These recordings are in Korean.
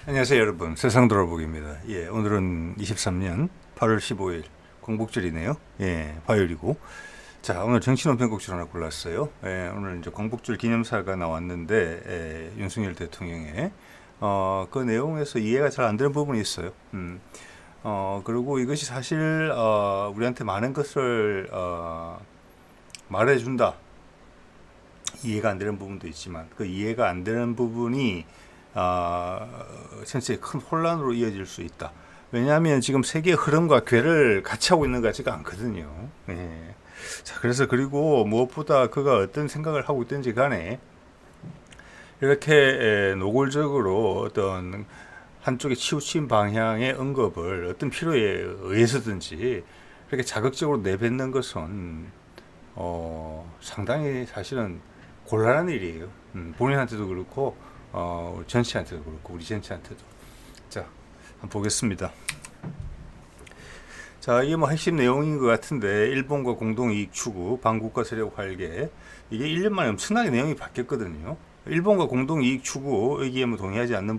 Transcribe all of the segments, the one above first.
안녕하세요 여러분, 세상 돌아보기입니다. 오늘은 23년 8월 15일 광복절이네요. 화요일이고, 자, 오늘 정치론 편곡줄 하나 골랐어요. 오늘 이제 광복절 기념사가 나왔는데, 윤석열 대통령의 그 내용에서 이해가 잘 안 되는 부분이 있어요. 그리고 이것이 사실 우리한테 많은 것을 말해준다. 이해가 안 되는 부분도 있지만 그 이해가 안 되는 부분이 전체에 큰 혼란으로 이어질 수 있다. 왜냐하면 지금 세계의 흐름과 궤를 같이 하고 있는 것 같지가 않거든요. 자, 그래서 그리고 무엇보다 그가 어떤 생각을 하고 있든지 간에 이렇게 노골적으로 어떤 한쪽에 치우친 방향의 언급을 어떤 필요에 의해서든지 이렇게 자극적으로 내뱉는 것은 상당히 사실은 곤란한 일이에요. 본인한테도 그렇고 전체한테도 그렇고 우리 전체한테도. 자, 한번 보겠습니다. 자, 이게 뭐 핵심 내용인 것 같은데, 일본과 공동이익 추구, 반국가 세력 활개, 이게 1년 만에 엄청나게 내용이 바뀌었거든요. 일본과 공동이익 추구, 여기에 뭐 동의하지 않는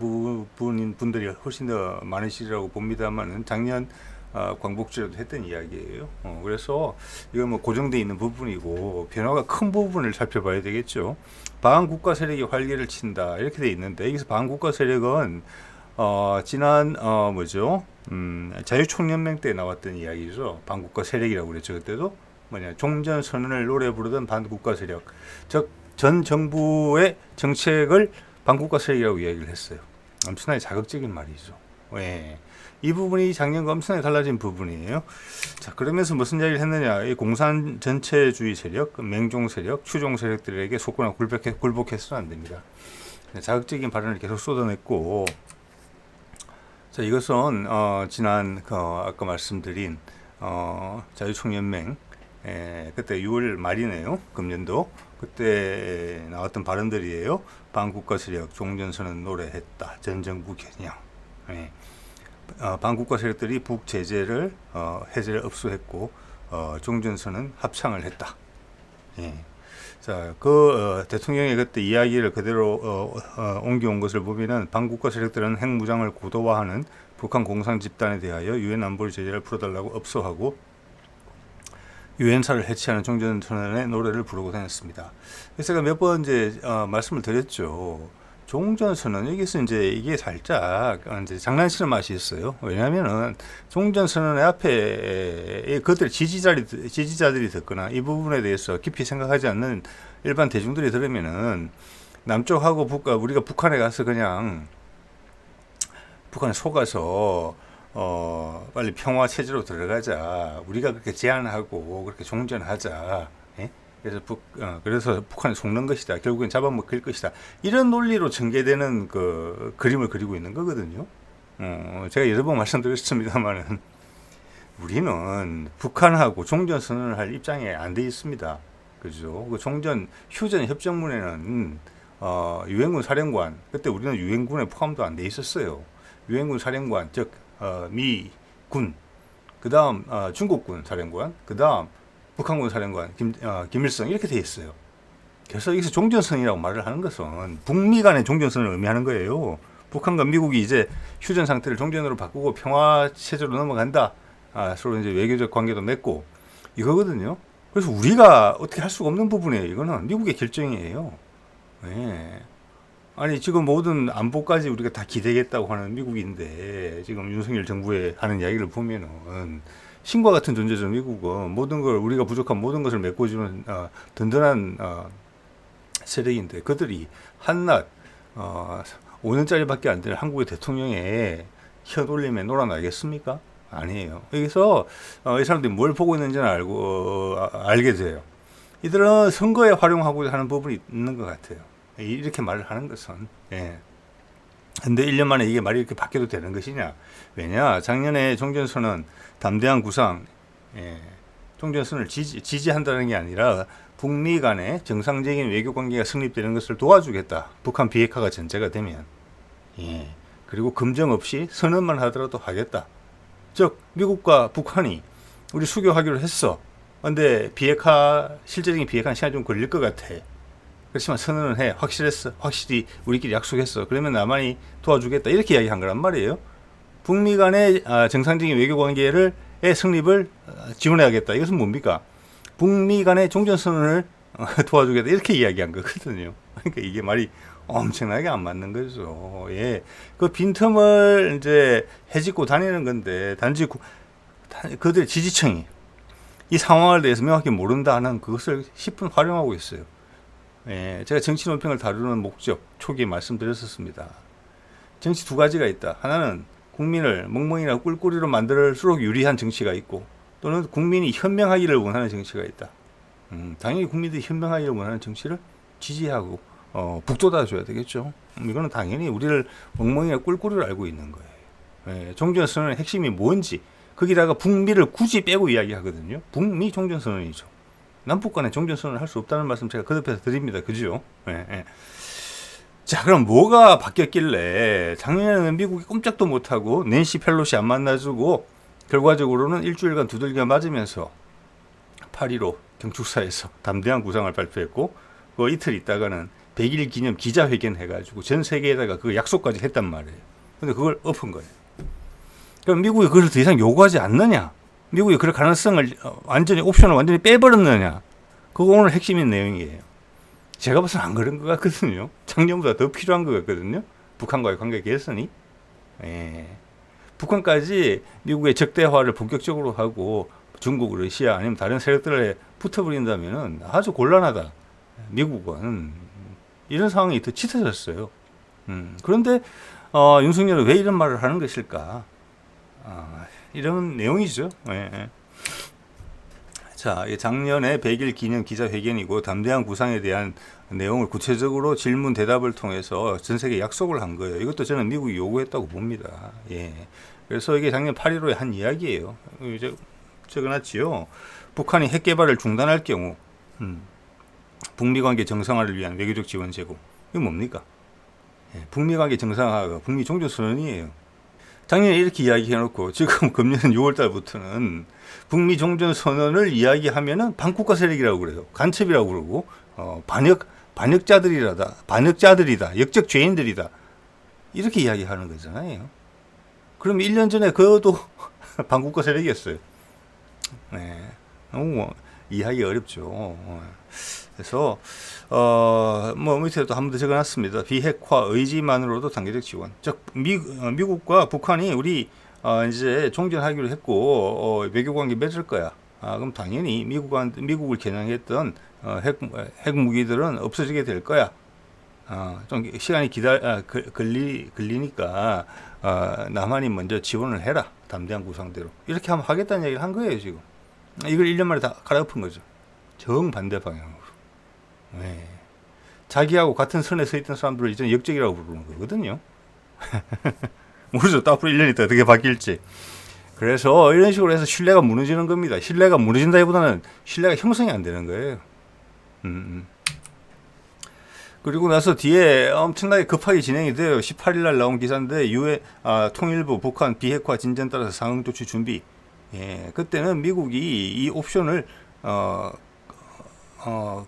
분들이 훨씬 더 많으시리라고 봅니다만은 작년 광복절에도 했던 이야기예요. 그래서 이건 뭐 고정되어 있는 부분이고 변화가 큰 부분을 살펴봐야 되겠죠. 반국가 세력이 활개를 친다 이렇게 돼 있는데, 여기서 반국가 세력은 지난 자유총연맹 때 나왔던 이야기죠. 반국가 세력이라고 그랬죠. 그때도 뭐냐, 종전선언을 노래 부르던 반국가 세력, 즉 전 정부의 정책을 반국가 세력이라고 이야기를 했어요. 엄청나게 자극적인 말이죠. 이 부분이 작년과 엄청나게 달라진 부분이에요. 자, 그러면서 무슨 이야기를 했느냐, 이 공산 전체주의 세력, 맹종 세력, 추종 세력들에게 속거나 굴복해서는 안 됩니다. 자극적인 발언을 계속 쏟아냈고, 자, 이것은 지난 아까 말씀드린 자유총연맹 그때 6월 말이네요. 금년도 그때 나왔던 발언들이에요. 반국가 세력 종전선언 노래했다. 전 정부 겨냥. 반국가 세력들이 북 제재를 해제를 업수했고 종전선언 합창을 했다. 자, 대통령의 그때 이야기를 그대로 옮겨온 것을 보면은, 반국가 세력들은 핵무장을 고도화하는 북한 공산 집단에 대하여 유엔 안보리 제재를 풀어달라고 업소하고 유엔사를 해체하는 종전선언의 노래를 부르고 다녔습니다. 그래서 제가 몇 번 이제 말씀을 드렸죠. 종전선언, 여기서 이제 이게 살짝 이제 장난치는 맛이 있어요. 왜냐하면은 종전선언의 앞에 그들 지지자들이 듣거나 이 부분에 대해서 깊이 생각하지 않는 일반 대중들이 들으면은, 남쪽하고 우리가 북한에 가서 그냥 북한에 속아서 빨리 평화 체제로 들어가자, 우리가 그렇게 제안하고 그렇게 종전하자, 그래서 북한을 속는 것이다, 결국엔 잡아먹힐 것이다, 이런 논리로 전개되는 그 그림을 그리고 있는 거거든요. 제가 여러 번 말씀드렸습니다만은 우리는 북한하고 종전선언을 할 입장에 안 돼 있습니다. 그죠? 그 휴전 협정문에는 유엔군 사령관, 그때 우리는 유엔군에 포함도 안 돼 있었어요. 유엔군 사령관, 즉 미군, 그 다음 중국군 사령관, 그 다음 북한군 사령관 김일성, 이렇게 돼 있어요. 그래서 여기서 종전선이라고 말을 하는 것은 북미 간의 종전선을 의미하는 거예요. 북한과 미국이 이제 휴전 상태를 종전으로 바꾸고 평화 체제로 넘어간다. 서로 이제 외교적 관계도 맺고 이거거든요. 그래서 우리가 어떻게 할 수가 없는 부분이에요. 이거는 미국의 결정이에요. 아니, 지금 모든 안보까지 우리가 다 기대겠다고 하는 미국인데, 지금 윤석열 정부에 하는 이야기를 보면은 신과 같은 존재죠. 미국은 모든 걸, 우리가 부족한 모든 것을 메꿔주는 든든한 세력인데, 그들이 한낱 5년짜리밖에 안 되는 한국의 대통령의 혀 돌림에 놀아나겠습니까? 아니에요. 여기서 이 사람들이 뭘 보고 있는지는 알게 돼요. 이들은 선거에 활용하고자 하는 부분이 있는 것 같아요. 이렇게 말을 하는 것은. 근데 1년 만에 이게 말이 이렇게 바뀌어도 되는 것이냐? 왜냐? 작년에 종전선언 담대한 구상, 종전선언을 지지한다는 게 아니라 북미 간의 정상적인 외교 관계가 성립되는 것을 도와주겠다. 북한 비핵화가 전제가 되면. 그리고 금정 없이 선언만 하더라도 하겠다. 즉, 미국과 북한이 우리 수교하기로 했어. 근데 실제적인 비핵화는 시간이 좀 걸릴 것 같아. 그렇지만 선언은 해. 확실했어. 확실히 우리끼리 약속했어. 그러면 남한이 도와주겠다. 이렇게 이야기한 거란 말이에요. 북미 간의 정상적인 외교 관계를 성립을 지원해야겠다. 이것은 뭡니까? 북미 간의 종전선언을 도와주겠다. 이렇게 이야기한 거거든요. 그러니까 이게 말이 엄청나게 안 맞는 거죠. 예. 그 빈틈을 이제 헤집고 다니는 건데, 단지 그들의 지지층이 이 상황에 대해서 명확히 모른다는 그것을 10분 활용하고 있어요. 예. 제가 정치 논평을 다루는 목적, 초기에 말씀드렸었습니다. 정치 두 가지가 있다. 하나는 국민을 멍멍이나 꿀꿀이로 만들수록 유리한 정치가 있고, 또는 국민이 현명하기를 원하는 정치가 있다. 당연히 국민들이 현명하기를 원하는 정치를 지지하고 북돋아줘야 되겠죠. 이거는 당연히 우리를 멍멍이나 꿀꿀이로 알고 있는 거예요. 예, 종전선언의 핵심이 뭔지 거기다가 북미를 굳이 빼고 이야기하거든요. 북미 종전선언이죠. 남북 간에 종전선언을 할 수 없다는 말씀 제가 거듭해서 드립니다. 그죠? 예, 예. 자, 그럼 뭐가 바뀌었길래 작년에는 미국이 꼼짝도 못하고 낸시 펠로시 안 만나주고 결과적으로는 일주일간 두들겨 맞으면서 8.15 경축사에서 담대한 구상을 발표했고, 그 이틀 있다가는 100일 기념 기자회견 해가지고 전 세계에다가 그 약속까지 했단 말이에요. 근데 그걸 엎은 거예요. 그럼 미국이 그걸 더 이상 요구하지 않느냐? 미국이 그럴 가능성을 완전히 옵션을 완전히 빼버렸느냐? 그거 오늘 핵심인 내용이에요. 제가 봐서는 안 그런 것 같거든요. 작년보다 더 필요한 것 같거든요. 북한과의 관계 개선이. 예. 북한까지 미국의 적대화를 본격적으로 하고 중국, 러시아 아니면 다른 세력들에 붙어버린다면 아주 곤란하다. 미국은 이런 상황이 더 짙어졌어요. 그런데 윤석열은 왜 이런 말을 하는 것일까? 이런 내용이죠. 예. 자, 작년에 100일 기념 기자회견이고 담대한 구상에 대한 내용을 구체적으로 질문 대답을 통해서 전 세계에 약속을 한 거예요. 이것도 저는 미국이 요구했다고 봅니다. 예. 그래서 이게 작년 8.15에 한 이야기예요. 이제 적어놨지요. 북한이 핵 개발을 중단할 경우 북미 관계 정상화를 위한 외교적 지원 제공. 이게 뭡니까? 예, 북미 관계 정상화가 북미 종전선언이에요. 작년에 이렇게 이야기해놓고 지금 금년 6월달부터는 북미 종전선언을 이야기하면은 반국가 세력이라고 그래요. 간첩이라고 그러고 반역자들이다, 역적 죄인들이다, 이렇게 이야기하는 거잖아요. 그럼 1년 전에 그것도 반국가 세력이었어요. 네, 너무 이해하기 어렵죠. 그래서 밑에도 한 번 더 적어놨습니다. 비핵화 의지만으로도 단계적 지원. 즉 미국과 북한이 우리 이제 종전하기로 했고 외교관계 맺을 거야. 그럼 당연히 미국을 겨냥했던 핵 무기들은 없어지게 될 거야. 좀 시간이 걸리니까 남한이 먼저 지원을 해라. 담대한 구상대로. 이렇게 하면 하겠다는 얘기를 한 거예요, 지금. 이걸 1년 만에 다 갈아엎은 거죠. 정반대 방향으로. 네. 자기하고 같은 선에 서 있던 사람들을 이제는 역적이라고 부르는 거거든요. 모르죠. 또 앞으로 1년 있다 어떻게 바뀔지. 그래서 이런 식으로 해서 신뢰가 무너지는 겁니다. 신뢰가 무너진다기보다는 신뢰가 형성이 안 되는 거예요. 그리고 나서 뒤에 엄청나게 급하게 진행이 돼요. 18일 날 나온 기사인데 통일부 북한 비핵화 진전 따라서 상응 조치 준비. 예, 그때는 미국이 이 옵션을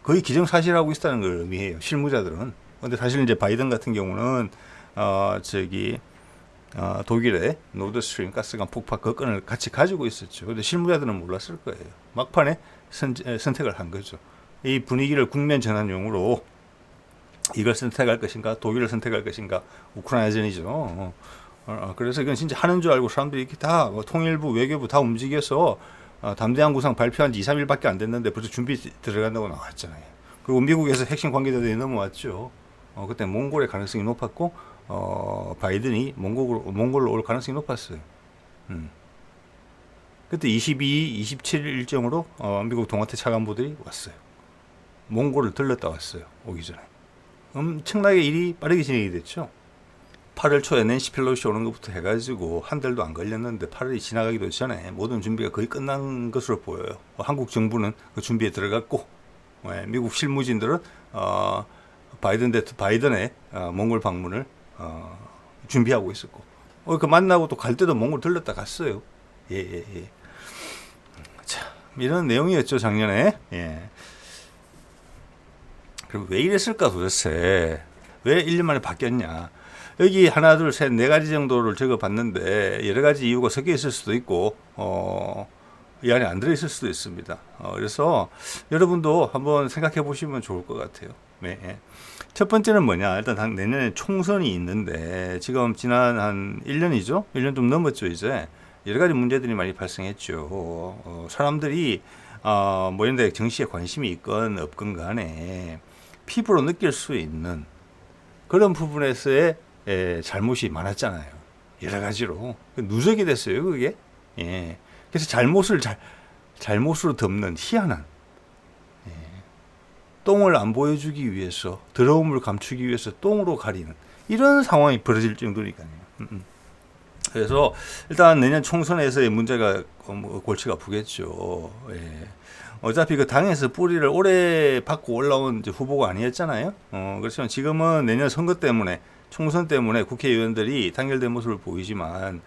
거의 기정사실하고 있다는 걸 의미해요. 실무자들은. 근데 사실 이제 바이든 같은 경우는 독일의 노드스트림 가스관 폭파 그 건을 같이 가지고 있었죠. 근데 실무자들은 몰랐을 거예요. 막판에 선택을 한 거죠. 이 분위기를 국면 전환용으로 이걸 선택할 것인가, 독일을 선택할 것인가, 우크라이나전이죠. 그래서 이건 진짜 하는 줄 알고 사람들이 이렇게 다 통일부, 외교부 다 움직여서 담대한 구상 발표한 지 2, 3일밖에 안 됐는데 벌써 준비 들어간다고 나왔잖아요. 그리고 미국에서 핵심 관계자들이 넘어왔죠. 그때 몽골의 가능성이 높았고 바이든이 몽골로 올 가능성이 높았어요. 그때 22, 27일 일정으로 미국 동아태 차관보들이 왔어요. 몽골을 들렀다 왔어요. 오기 전에. 엄청나게 일이 빠르게 진행이 됐죠. 8월 초에 낸시 펠로시 오는 것부터 해가지고 한 달도 안 걸렸는데 8월이 지나가기도 전에 모든 준비가 거의 끝난 것으로 보여요. 한국 정부는 그 준비에 들어갔고, 미국 실무진들은 바이든의 몽골 방문을 준비하고 있었고, 그 만나고 또 갈 때도 몽골 들렀다 갔어요. 예. 자, 이런 내용이었죠, 작년에. 예. 그럼 왜 이랬을까 도대체? 왜 1년 만에 바뀌었냐? 여기 하나, 둘, 셋, 네 가지 정도를 적어봤는데 여러 가지 이유가 섞여 있을 수도 있고 이 안에 안 들어있을 수도 있습니다. 그래서 여러분도 한번 생각해 보시면 좋을 것 같아요. 네. 첫 번째는 뭐냐? 일단 내년에 총선이 있는데 지금 지난 한 1년이죠? 1년 좀 넘었죠, 이제. 여러 가지 문제들이 많이 발생했죠. 사람들이 뭐 이런 데 정치에 관심이 있건 없건 간에 피부로 느낄 수 있는 그런 부분에서의 잘못이 많았잖아요. 여러 가지로. 누적이 됐어요, 그게. 예. 그래서 잘못으로 덮는 희한한, 똥을 안 보여주기 위해서, 더러움을 감추기 위해서 똥으로 가리는 이런 상황이 벌어질 정도니까요. 그래서 일단 내년 총선에서의 문제가 골치가 아프겠죠. 예. 어차피 그 당에서 뿌리를 오래 받고 올라온 후보가 아니었잖아요. 그렇지만 지금은 내년 선거 때문에, 총선 때문에 국회의원들이 단결된 모습을 보이지만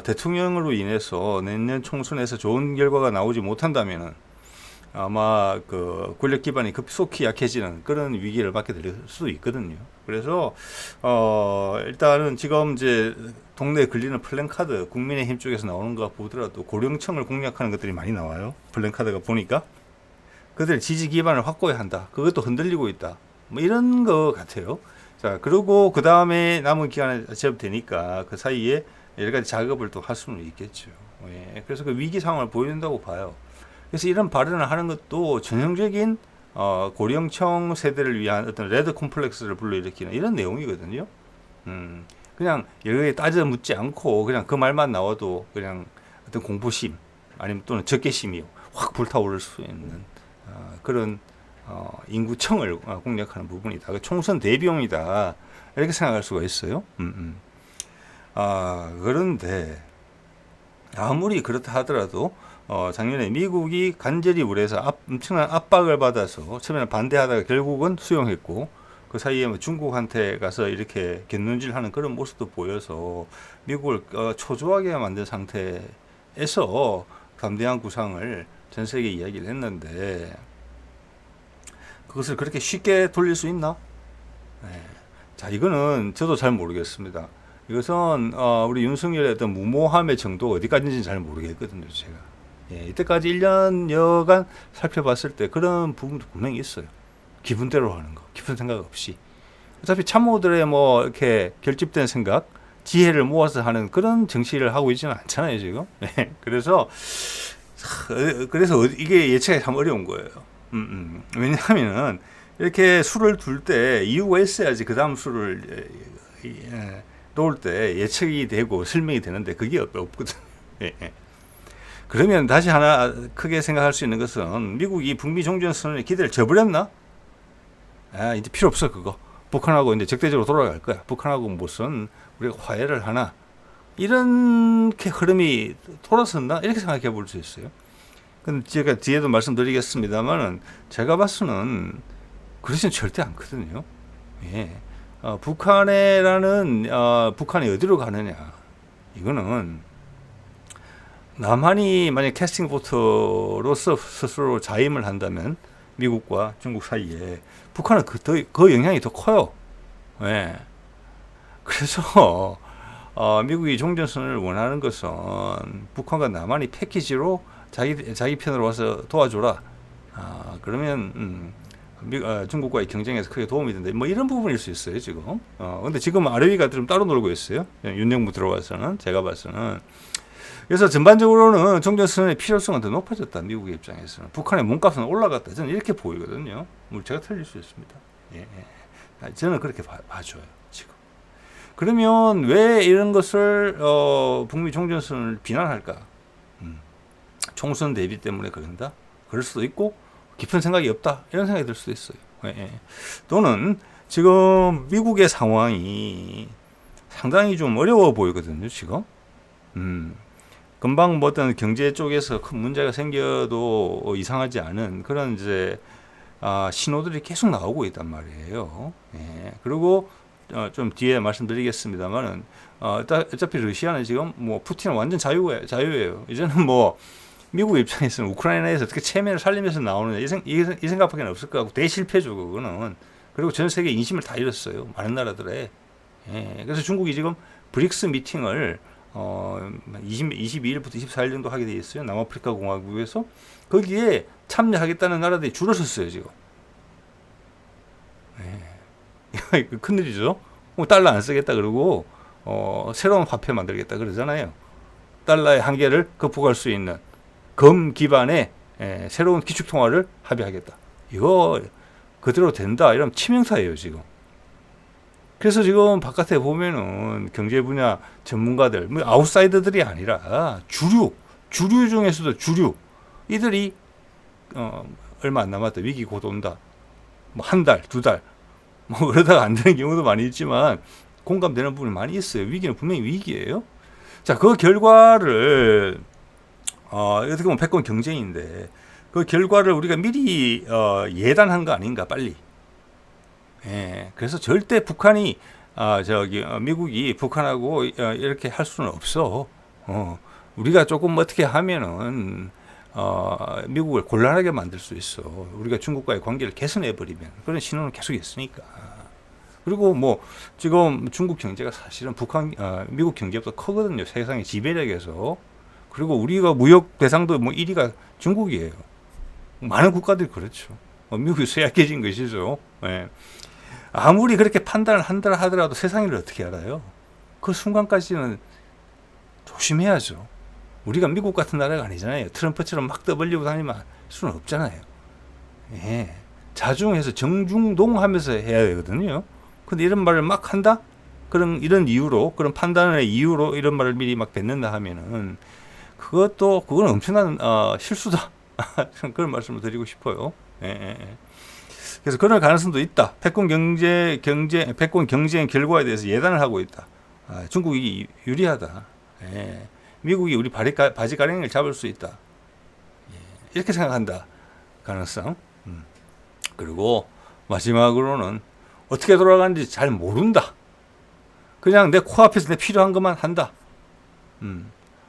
대통령으로 인해서 내년 총선에서 좋은 결과가 나오지 못한다면은 아마 그 권력 기반이 급속히 약해지는 그런 위기를 맞게 될 수도 있거든요. 그래서 일단은 지금 이제 동네에 걸리는 플랜카드, 국민의힘 쪽에서 나오는 거 보더라도 고령층을 공략하는 것들이 많이 나와요. 플랜카드가 보니까 그들의 지지 기반을 확보해야 한다. 그것도 흔들리고 있다. 뭐 이런 거 같아요. 자, 그리고 그 다음에 남은 기간에 제법 되니까 그 사이에 여러 가지 작업을 또 할 수는 있겠죠. 예, 그래서 그 위기 상황을 보여준다고 봐요. 그래서 이런 발언을 하는 것도 전형적인 고령층 세대를 위한 어떤 레드 콤플렉스를 불러일으키는 이런 내용이거든요. 그냥 여러 개 따져 묻지 않고 그냥 그 말만 나와도 그냥 어떤 공포심 아니면 또는 적개심이 확 불타오를 수 있는 그런 인구층을 공략하는 부분이다. 총선 대비용이다. 이렇게 생각할 수가 있어요. 그런데 아무리 그렇다 하더라도 작년에 미국이 간절히 우려해서 엄청난 압박을 받아서 처음에는 반대하다가 결국은 수용했고 그 사이에 뭐 중국한테 가서 이렇게 곁눈질하는 그런 모습도 보여서 미국을 초조하게 만든 상태에서 담대한 구상을 전 세계에 이야기를 했는데 그것을 그렇게 쉽게 돌릴 수 있나? 네. 자, 이거는 저도 잘 모르겠습니다. 이것은 우리 윤석열의 어떤 무모함의 정도가 어디까지인지는 잘 모르겠거든요, 제가. 예, 이때까지 1년여간 살펴봤을 때 그런 부분도 분명히 있어요. 기분대로 하는 거, 깊은 생각 없이. 어차피 참모들의 뭐 이렇게 결집된 생각, 지혜를 모아서 하는 그런 정치를 하고 있지는 않잖아요, 지금. 예, 그래서 이게 예측이 참 어려운 거예요. 왜냐하면은 이렇게 수를 둘 때 이유가 있어야지 그 다음 수를 놓을 때 예측이 되고 설명이 되는데 그게 없거든. 예. 그러면 다시 하나 크게 생각할 수 있는 것은 미국이 북미 종전선언에 기대를 저버렸나? 이제 필요 없어 그거. 북한하고 이제 적대적으로 돌아갈 거야. 북한하고 무슨 우리가 화해를 하나? 이렇게 흐름이 돌아섰나? 이렇게 생각해 볼 수 있어요. 근데 제가 뒤에도 말씀드리겠습니다만은 제가 봐서는 그러지는 절대 않거든요. 예. 북한이 어디로 가느냐? 이거는 남한이 만약 캐스팅 보트로서 스스로 자임을 한다면 미국과 중국 사이에 북한은 그 영향이 더 커요. 예. 그래서 미국이 종전선언을 원하는 것은 북한과 남한이 패키지로 자기 편으로 와서 도와줘라. 그러면 중국과의 경쟁에서 크게 도움이 된다. 뭐 이런 부분일 수 있어요, 지금. 근데 지금 아래위가 좀 따로 놀고 있어요. 윤정부 들어와서는 제가 봐서는. 그래서 전반적으로는 종전선언의 필요성은 더 높아졌다. 미국의 입장에서는. 북한의 몸값은 올라갔다. 저는 이렇게 보이거든요. 뭐 제가 틀릴 수 있습니다. 예. 저는 그렇게 봐줘요, 지금. 그러면 왜 이런 것을 북미 종전선언을 비난할까? 총선 대비 때문에 그런다? 그럴 수도 있고 깊은 생각이 없다. 이런 생각이 들 수도 있어요. 예. 또는 지금 미국의 상황이 상당히 좀 어려워 보이거든요, 지금. 금방 뭐 어떤 경제 쪽에서 큰 문제가 생겨도 이상하지 않은 그런 이제 신호들이 계속 나오고 있단 말이에요. 예. 그리고 좀 뒤에 말씀드리겠습니다만은 어차피 러시아는 지금 뭐 푸틴은 완전 자유예요. 이제는 뭐 미국 입장에서는 우크라이나에서 어떻게 체면을 살리면서 나오느냐 이 생각밖에 없을 것 같고 대실패죠 그거는. 그리고 전 세계 인심을 다 잃었어요 많은 나라들에. 예, 그래서 중국이 지금 브릭스 미팅을 22일부터 24일 정도 하게 돼 있어요. 남아프리카 공화국에서. 거기에 참여하겠다는 나라들이 줄어섰어요 지금. 예. 큰일이죠. 달러 안 쓰겠다 그러고 새로운 화폐 만들겠다 그러잖아요. 달러의 한계를 극복할 수 있는 검 기반의 새로운 기축통화를 합의하겠다. 이거 그대로 된다. 이러면 치명타예요 지금. 그래서 지금 바깥에 보면은 경제 분야 전문가들, 뭐 아웃사이더들이 아니라 주류 중에서도 주류 이들이 얼마 안 남았다. 위기 곧 온다. 뭐 한 달, 두 달, 뭐 그러다가 안 되는 경우도 많이 있지만 공감되는 부분이 많이 있어요. 위기는 분명히 위기예요. 자, 그 결과를 어떻게 보면 패권 경쟁인데 그 결과를 우리가 미리 예단한 거 아닌가 빨리. 예, 그래서 절대 북한이 미국이 북한하고 이렇게 할 수는 없어. 우리가 조금 어떻게 하면은 미국을 곤란하게 만들 수 있어. 우리가 중국과의 관계를 개선해 버리면 그런 신호는 계속 있으니까. 그리고 뭐 지금 중국 경제가 사실은 미국 경제보다 크거든요. 세상의 지배력에서. 그리고 우리가 무역 대상도 뭐 1위가 중국이에요. 많은 국가들이 그렇죠. 미국이 쇠약해진 것이죠. 예. 아무리 그렇게 판단을 한다 하더라도 세상 일을 어떻게 알아요? 그 순간까지는 조심해야죠. 우리가 미국 같은 나라가 아니잖아요. 트럼프처럼 막 떠벌리고 다니면 수는 없잖아요. 예. 자중해서 정중동하면서 해야 되거든요. 근데 이런 말을 막 한다? 이런 이유로, 그런 판단의 이유로 이런 말을 미리 막 뱉는다 하면은 그건 엄청난 실수다. 그런 말씀을 드리고 싶어요. 예. 그래서 그럴 가능성도 있다. 패권 경쟁 결과에 대해서 예단을 하고 있다. 중국이 유리하다. 예. 미국이 우리 바지 가랭이를 잡을 수 있다. 예. 이렇게 생각한다. 가능성. 그리고 마지막으로는 어떻게 돌아가는지 잘 모른다. 그냥 내 코앞에서 내 필요한 것만 한다.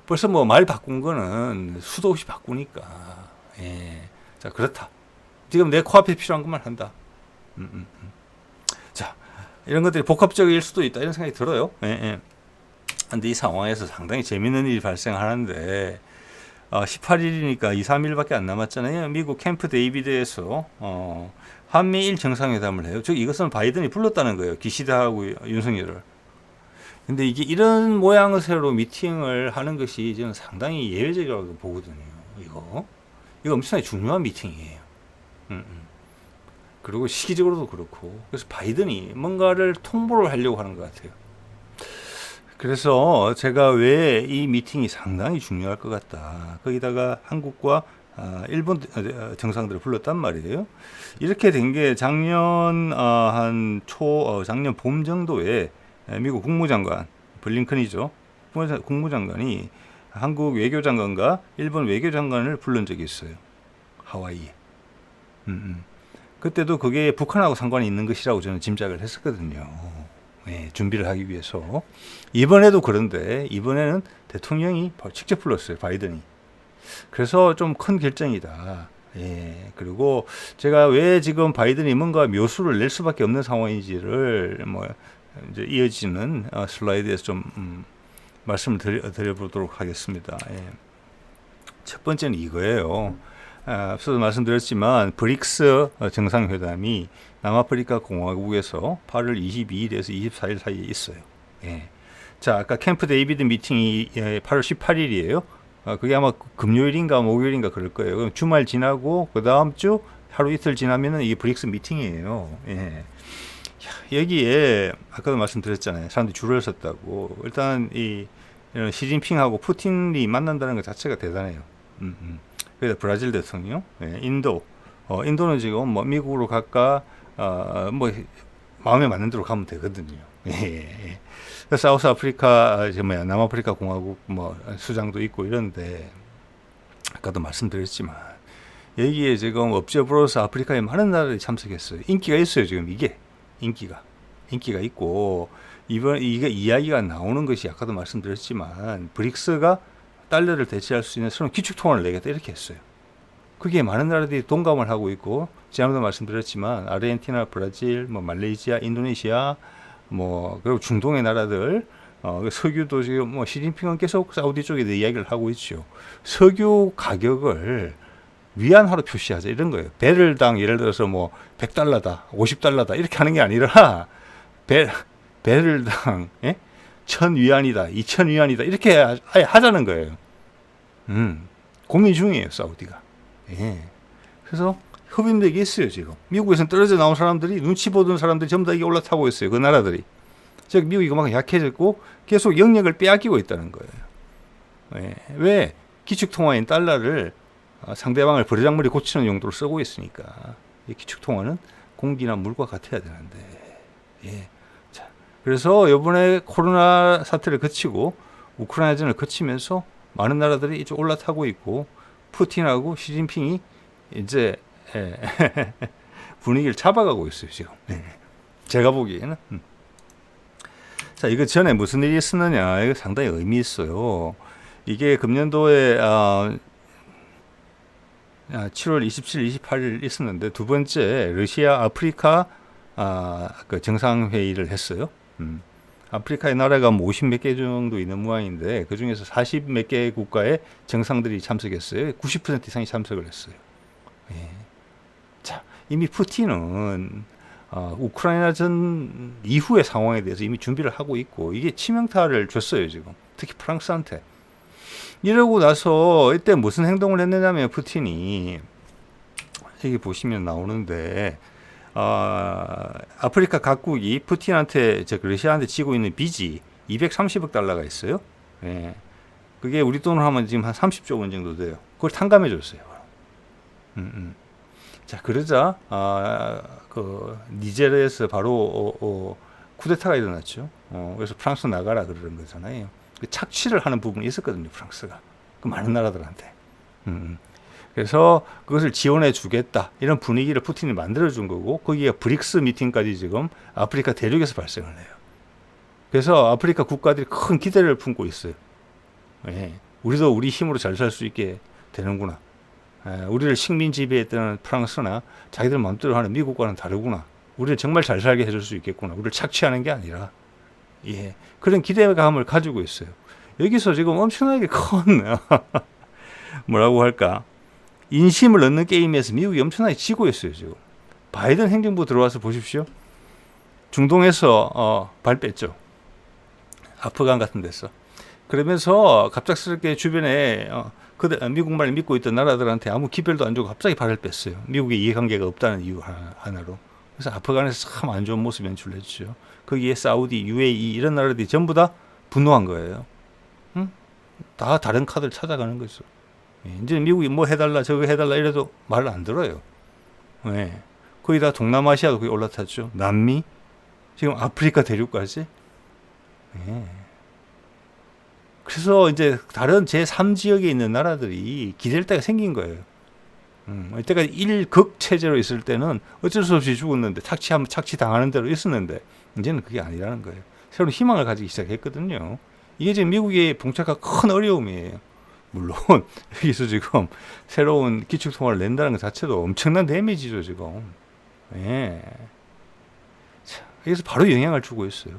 벌써 뭐 말 바꾼 거는 수도 없이 바꾸니까. 예. 자, 그렇다. 지금 내 코앞에 필요한 것만 한다. 자, 이런 것들이 복합적일 수도 있다. 이런 생각이 들어요. 예. 근데 이 상황에서 상당히 재밌는 일이 발생하는데, 18일이니까 2, 3일밖에 안 남았잖아요. 미국 캠프 데이비드에서, 한미일 정상회담을 해요. 즉, 이것은 바이든이 불렀다는 거예요. 기시다하고 윤석열을. 근데 이게 이런 모양새로 미팅을 하는 것이 저는 상당히 예외적이라고 보거든요. 이거 엄청나게 중요한 미팅이에요. 그리고 시기적으로도 그렇고. 그래서 바이든이 뭔가를 통보를 하려고 하는 것 같아요. 그래서 제가 왜 이 미팅이 상당히 중요할 것 같다. 거기다가 한국과 일본 정상들을 불렀단 말이에요. 이렇게 된 게 작년 작년 봄 정도에 미국 국무장관 블링컨이죠. 국무장관이 한국 외교장관과 일본 외교장관을 불른 적이 있어요. 하와이에. 그때도 그게 북한하고 상관이 있는 것이라고 저는 짐작을 했었거든요. 예, 준비를 하기 위해서. 이번에도 그런데 이번에는 대통령이 직접 불렀어요. 바이든이. 그래서 좀 큰 결정이다. 예, 그리고 제가 왜 지금 바이든이 뭔가 묘수를 낼 수밖에 없는 상황인지를 이제 이어지는 슬라이드에서 좀 말씀을 드려보도록 하겠습니다. 예. 첫 번째는 이거예요. 앞서도 말씀드렸지만 브릭스 정상회담이 남아프리카 공화국에서 8월 22일에서 24일 사이에 있어요. 예. 자, 아까 캠프 데이비드 미팅이 8월 18일이에요. 그게 아마 금요일인가 목요일인가 그럴 거예요. 그럼 주말 지나고 그 다음 주 하루 이틀 지나면은 이게 브릭스 미팅이에요. 예. 여기에 아까도 말씀드렸잖아요. 사람들이 줄을 섰다고. 일단 이런 시진핑하고 푸틴이 만난다는 것 자체가 대단해요. 그래서 브라질 대통령, 예, 인도는 지금 뭐 미국으로 갈까, 뭐 마음에 맞는 대로 가면 되거든요. 예. 사우스 아프리카, 남아프리카 공화국 뭐 수장도 있고 이런데 아까도 말씀드렸지만 여기에 지금 업저버로서 아프리카에 많은 나라들이 참석했어요. 인기가 있어요. 지금 이게 인기가 있고 이게 이야기가 나오는 것이 아까도 말씀드렸지만 브릭스가 달러를 대체할 수 있는 새로운 기축통화를 내겠다 이렇게 했어요. 그게 많은 나라들이 동감을 하고 있고, 지난번도 말씀드렸지만 아르헨티나, 브라질, 뭐 말레이시아, 인도네시아, 뭐 그리고 중동의 나라들, 석유도 지금 뭐 시진핑은 계속 사우디 쪽에 대해 이야기를 하고 있죠. 석유 가격을 위안화로 표시하자 이런 거예요. 배럴당 예를 들어서 뭐 100달러다, 50달러다 이렇게 하는 게 아니라 배럴당 1000위안이다, 2000위안이다 이렇게 아예 하자는 거예요. 고민 중이에요, 사우디가. 예. 그래서 흡입력이 있어요, 지금. 미국에서는 떨어져 나온 사람들이, 눈치 보던 사람들이 전부 다 이게 올라타고 있어요, 그 나라들이. 즉, 미국이 그만큼 약해졌고, 계속 영역을 빼앗기고 있다는 거예요. 예. 왜? 기축통화인 달러를 상대방을 버르장머리 고치는 용도로 쓰고 있으니까. 이 기축통화는 공기나 물과 같아야 되는데. 예. 자, 그래서 이번에 코로나 사태를 거치고, 우크라이나전을 거치면서 많은 나라들이 이제 올라타고 있고, 푸틴하고 시진핑이 이제 분위기를 잡아가고 있어요, 지금. 제가 보기에는. 자, 이거 전에 무슨 일이 있었느냐. 이거 상당히 의미 있어요. 이게 금년도에 7월 27일, 28일 있었는데 두 번째 러시아 아프리카 그 정상회의를 했어요. 아프리카의 나라가 뭐 50 몇 개 정도 있는 모양인데 그 중에서 40 몇 개 국가의 정상들이 참석했어요. 90% 이상이 참석을 했어요. 예. 자, 이미 푸틴은 우크라이나전 이후의 상황에 대해서 이미 준비를 하고 있고 이게 치명타를 줬어요, 지금. 특히 프랑스한테. 이러고 나서 이때 무슨 행동을 했느냐면 푸틴이 여기 보시면 나오는데 아프리카 각국이 푸틴한테 러시아한테 지고 있는 빚이 230억 달러가 있어요. 예. 그게 우리 돈으로 하면 지금 한 30조 원 정도 돼요. 그걸 탕감해 줬어요. 자, 그러자 그 니제르에서 바로 쿠데타가 일어났죠. 그래서 프랑스 나가라 그러는 거잖아요. 그 착취를 하는 부분이 있었거든요, 프랑스가. 그 많은 나라들한테. 그래서 그것을 지원해 주겠다 이런 분위기를 푸틴이 만들어 준 거고 거기에 브릭스 미팅까지 지금 아프리카 대륙에서 발생을 해요. 그래서 아프리카 국가들이 큰 기대를 품고 있어요. 예, 우리도 우리 힘으로 잘 살 수 있게 되는구나. 우리를 식민 지배했던 프랑스나 자기들 마음대로 하는 미국과는 다르구나. 우리를 정말 잘 살게 해줄 수 있겠구나. 우리를 착취하는 게 아니라. 예, 그런 기대감을 가지고 있어요. 여기서 지금 엄청나게 큰 뭐라고 할까, 인심을 얻는 게임에서 미국이 엄청나게 지고 있어요, 지금. 바이든 행정부 들어와서 보십시오. 중동에서 발 뺐죠. 아프간 같은 데서. 그러면서 갑작스럽게 주변에 미국만을 믿고 있던 나라들한테 아무 기별도 안 주고 갑자기 발을 뺐어요. 미국의 이해관계가 없다는 이유 하나로. 그래서 아프간에서 참 안 좋은 모습 연출했죠. 거기에 사우디, UAE 이런 나라들이 전부 다 분노한 거예요. 다 다른 카드를 찾아가는 거죠. 이제 미국이 뭐 해달라 저거 해달라 이래도 말을 안 들어요. 거의 다 동남아시아도 거의 올라탔죠. 남미, 지금 아프리카 대륙까지. 그래서 이제 다른 제3지역에 있는 나라들이 기댈 때가 생긴 거예요. 이때까지 일극 체제로 있을 때는 어쩔 수 없이 죽었는데 착취 당하는 대로 있었는데 이제는 그게 아니라는 거예요. 새로운 희망을 가지기 시작했거든요. 이게 지금 미국의 봉착한 큰 어려움이에요. 물론 여기서 지금 새로운 기축통화를 낸다는 것 자체도 엄청난 데미지죠, 지금. 자, 여기서 바로 영향을 주고 있어요.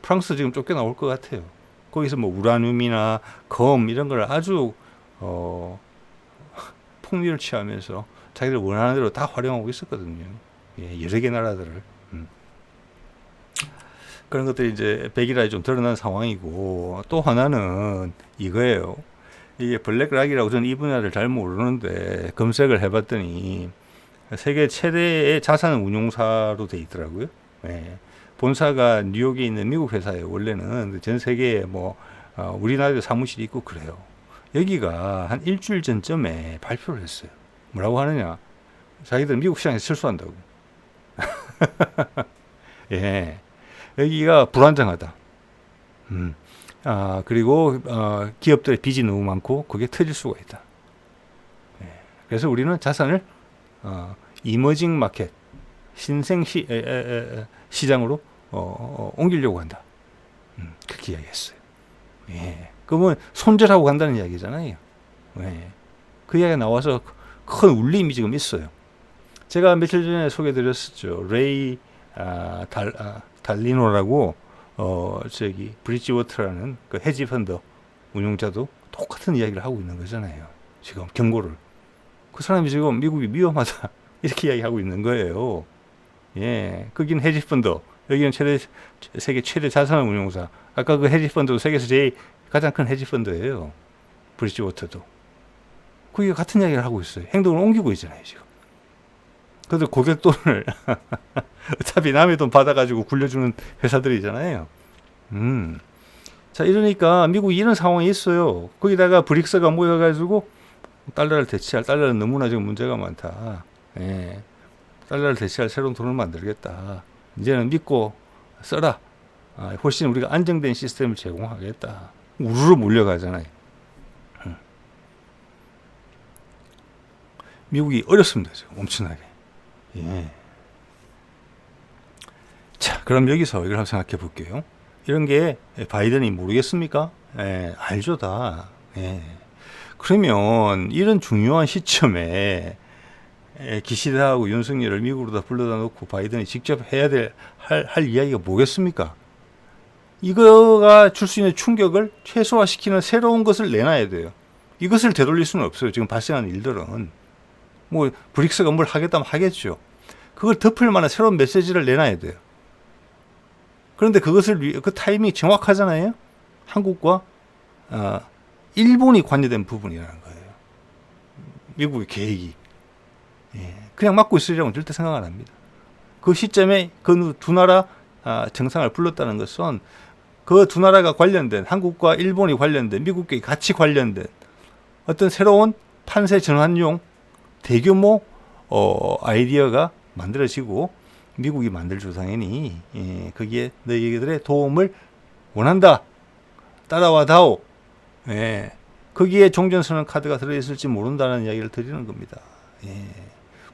프랑스 지금 쫓겨나올 것 같아요. 거기서 뭐 우라늄이나 검 이런 걸 아주 폭리를 취하면서 자기들 원하는 대로 다 활용하고 있었거든요. 여러 개 나라들을. 그런 것들이 이제 백일화에 좀 드러난 상황이고, 또 하나는 이거예요. 이게 블랙락이라고 저는 이 분야를 잘 모르는데 검색을 해봤더니 세계 최대의 자산 운용사로 돼 있더라고요. 본사가 뉴욕에 있는 미국 회사예요. 원래는 전 세계에 뭐 우리나라에도 사무실이 있고 그래요. 여기가 한 일주일 전쯤에 발표를 했어요. 뭐라고 하느냐? 자기들 미국 시장에서 실수한다고. 여기가 불안정하다. 그리고 기업들의 빚이 너무 많고 그게 터질 수가 있다. 그래서 우리는 자산을 이머징 마켓, 신생 시장으로 옮기려고 한다. 그렇게 이야기했어요. 예. 그러면 손절하고 간다는 이야기잖아요. 예. 그 이야기가 나와서 큰 울림이 지금 있어요. 제가 며칠 전에 소개드렸었죠. 레이 달리노라고 저기 브리지워터라는 그 헤지 펀드 운용자도 똑같은 이야기를 하고 있는 거잖아요. 지금 경고를. 그 사람이 지금 미국이 위험하다 이렇게 이야기하고 있는 거예요. 예, 거긴 헤지 펀드, 여기는 세계 최대 자산 운용사. 아까 그 헤지 펀드도 세계에서 제일 가장 큰 헤지 펀드예요. 브리지워터도. 그게 같은 이야기를 하고 있어요. 행동을 옮기고 있잖아요, 지금. 그래도 고객 돈을 어차피 남의 돈 받아가지고 굴려주는 회사들이잖아요. 자, 이러니까 미국이 이런 상황이 있어요. 거기다가 브릭스가 모여가지고 달러를 대체할, 달러는 너무나 지금 문제가 많다. 예. 달러를 대체할 새로운 돈을 만들겠다. 이제는 믿고 써라. 훨씬 우리가 안정된 시스템을 제공하겠다. 우르르 몰려가잖아요. 미국이 어렵습니다, 지금 엄청나게. 예. 자, 그럼 여기서 이걸 한번 생각해 볼게요. 이런 게 바이든이 모르겠습니까? 예, 알죠, 다. 예. 그러면 이런 중요한 시점에 기시다하고 윤석열을 미국으로 다 불러다 놓고 바이든이 직접 해야 할 이야기가 뭐겠습니까? 이거가 줄 수 있는 충격을 최소화시키는 새로운 것을 내놔야 돼요. 이것을 되돌릴 수는 없어요. 지금 발생하는 일들은. 뭐 브릭스가 뭘 하겠다면 하겠죠. 그걸 덮을 만한 새로운 메시지를 내놔야 돼요. 그런데 그것을 그 타이밍이 정확하잖아요. 한국과 일본이 관여된 부분이라는 거예요. 미국의 계획이. 예. 그냥 막고 있으려고는 절대 생각 안 합니다. 그 시점에 그 두 나라 정상을 불렀다는 것은 그 두 나라가 관련된, 한국과 일본이 관련된, 미국과 같이 관련된 어떤 새로운 판세 전환용 대규모 아이디어가 만들어지고 미국이 만들죠, 당연히. 예, 거기에 너희들의 도움을 원한다. 따라와 다오. 예, 거기에 종전선언 카드가 들어있을지 모른다는 이야기를 드리는 겁니다. 예,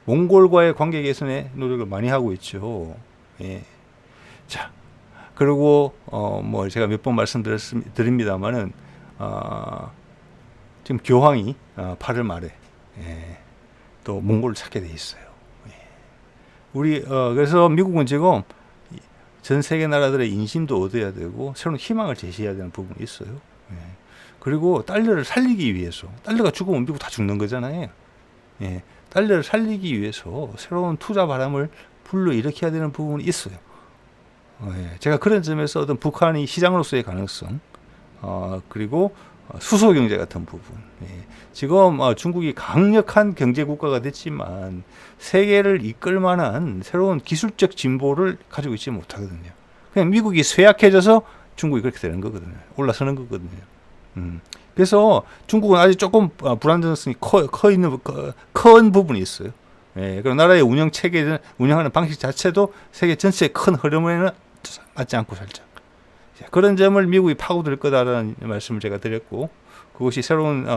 몽골과의 관계 개선에 노력을 많이 하고 있죠. 예. 자, 그리고 뭐 제가 몇 번 말씀드립니다만은 지금 교황이 8월 말에 또 몽골을 찾게 돼 있어요. 우리 그래서 미국은 지금 전 세계 나라들의 인심도 얻어야 되고 새로운 희망을 제시해야 되는 부분이 있어요. 그리고 달러를 살리기 위해서, 달러가 죽으면 미국 다 죽는 거잖아요. 달러를 살리기 위해서 새로운 투자 바람을 불러일으켜야 되는 부분이 있어요. 제가 그런 점에서 어떤 북한이 시장으로서의 가능성, 그리고 수소 경제 같은 부분. 지금 중국이 강력한 경제 국가가 됐지만 세계를 이끌 만한 새로운 기술적 진보를 가지고 있지 못하거든요. 그냥 미국이 쇠약해져서 중국이 그렇게 되는 거거든요. 올라서는 거거든요. 그래서 중국은 아직 조금 불안정성이 큰 부분이 있어요. 그리고 나라의 운영 체계, 운영하는 방식 자체도 세계 전체의 큰 흐름에는 맞지 않고 살짝. 그런 점을 미국이 파고들 거다라는 말씀을 제가 드렸고, 그것이 새로운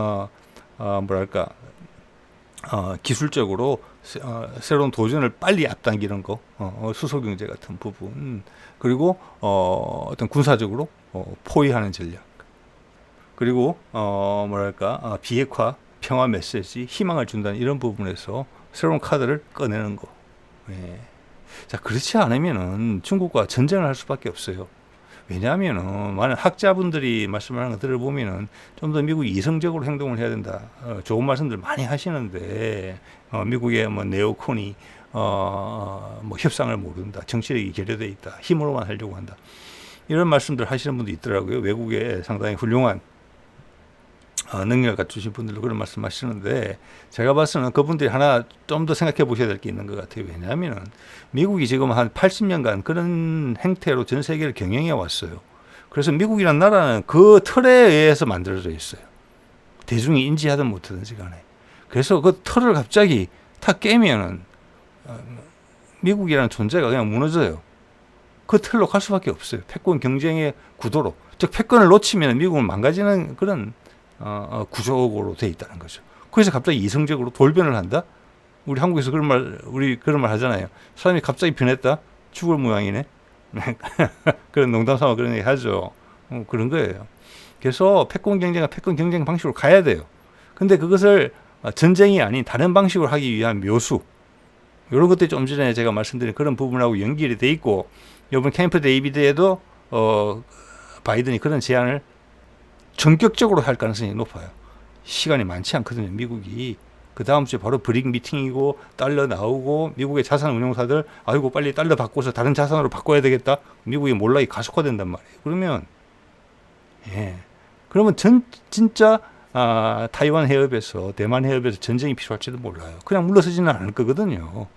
기술적으로 새로운 도전을 빨리 앞당기는 거, 수소 경제 같은 부분, 그리고 어떤 군사적으로 포위하는 전략, 그리고 비핵화, 평화 메시지, 희망을 준다는 이런 부분에서 새로운 카드를 꺼내는 거. 자, 그렇지 않으면은 중국과 전쟁을 할 수밖에 없어요. 왜냐하면은 많은 학자분들이 말씀하는 거 들어보면은 좀 더 미국이 이성적으로 행동을 해야 된다. 좋은 말씀들 많이 하시는데 미국의 뭐 네오콘이 뭐 협상을 모른다. 정치력이 결여돼 있다. 힘으로만 하려고 한다. 이런 말씀들 하시는 분도 있더라고요. 외국에 상당히 훌륭한 능력을 갖추신 분들도 그런 말씀 하시는데, 제가 봤을 때는 그분들이 하나 좀 더 생각해 보셔야 될 게 있는 것 같아요. 왜냐하면 미국이 지금 한 80년간 그런 행태로 전 세계를 경영해 왔어요. 그래서 미국이라는 나라는 그 틀에 의해서 만들어져 있어요. 대중이 인지하든 못하든지 간에. 그래서 그 틀을 갑자기 다 깨면은 미국이라는 존재가 그냥 무너져요. 그 틀로 갈 수밖에 없어요. 패권 경쟁의 구도로. 즉 패권을 놓치면 미국은 망가지는 그런 구조로 돼 있다는 거죠. 그래서 갑자기 이성적으로 돌변을 한다? 우리 한국에서 그런 말 하잖아요. 사람이 갑자기 변했다? 죽을 모양이네? 그런 농담 삼아 그런 얘기 하죠. 그런 거예요. 그래서 패권 경쟁과 패권 경쟁 방식으로 가야 돼요. 근데 그것을 전쟁이 아닌 다른 방식으로 하기 위한 묘수, 이런 것들이 좀 전에 제가 말씀드린 그런 부분하고 연결이 돼 있고, 이번 캠프 데이비드에도 바이든이 그런 제안을 전격적으로 할 가능성이 높아요. 시간이 많지 않거든요. 미국이 그 다음 주에 바로 브릭 미팅이고 달러 나오고 미국의 자산 운용사들 아이고 빨리 달러 바꿔서 다른 자산으로 바꿔야 되겠다. 미국의 몰락이 가속화된단 말이에요. 그러면 그러면 진짜 타이완 해협에서 대만 해협에서 전쟁이 필요할지도 몰라요. 그냥 물러서지는 않을 거거든요.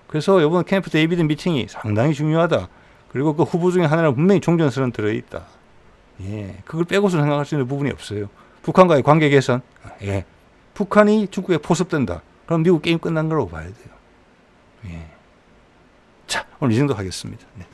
그래서 이번 캠프 데이비드 미팅이 상당히 중요하다. 그리고 그 후보 중에 하나는 분명히 종전선언 들어있다. 그걸 빼고서 생각할 수 있는 부분이 없어요. 북한과의 관계 개선. 북한이 중국에 포섭된다. 그럼 미국 게임 끝난 거라고 봐야 돼요. 자, 오늘 이 정도 하겠습니다. 네.